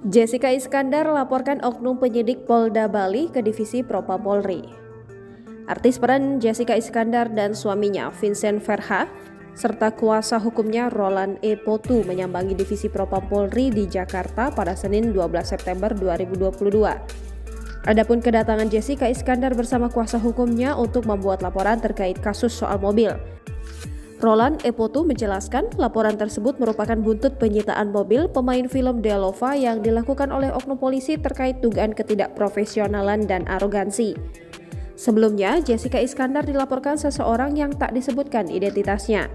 Jessica Iskandar laporkan oknum penyidik Polda Bali ke Divisi Propam Polri. Artis peran Jessica Iskandar dan suaminya Vincent Verha serta kuasa hukumnya Roland E. Potu menyambangi Divisi Propam Polri di Jakarta pada Senin 12 September 2022. Adapun kedatangan Jessica Iskandar bersama kuasa hukumnya untuk membuat laporan terkait kasus soal mobil. Roland E. Potu menjelaskan laporan tersebut merupakan buntut penyitaan mobil pemain film Delova yang dilakukan oleh oknum polisi terkait dugaan ketidakprofesionalan dan arogansi. Sebelumnya, Jessica Iskandar dilaporkan seseorang yang tak disebutkan identitasnya.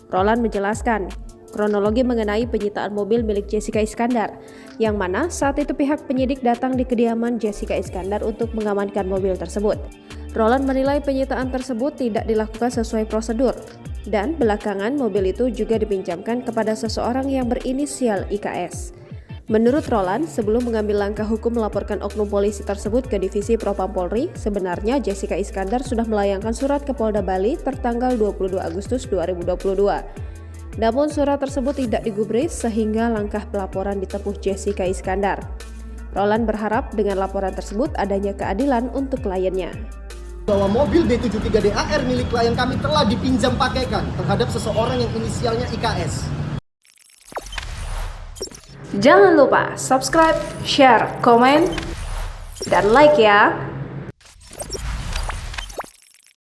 Roland menjelaskan kronologi mengenai penyitaan mobil milik Jessica Iskandar, yang mana saat itu pihak penyidik datang di kediaman Jessica Iskandar untuk mengamankan mobil tersebut. Roland menilai penyitaan tersebut tidak dilakukan sesuai prosedur, dan belakangan mobil itu juga dipinjamkan kepada seseorang yang berinisial IKS. Menurut Roland, sebelum mengambil langkah hukum melaporkan oknum polisi tersebut ke Divisi Propam Polri, sebenarnya Jessica Iskandar sudah melayangkan surat ke Polda Bali tertanggal 22 Agustus 2022. Namun surat tersebut tidak digubris sehingga langkah pelaporan ditempuh Jessica Iskandar. Roland berharap dengan laporan tersebut adanya keadilan untuk kliennya. Bahwa mobil B73DAR milik klien kami telah dipinjam pakaikan terhadap seseorang yang inisialnya IKS. Jangan lupa subscribe, share, komen, dan like ya!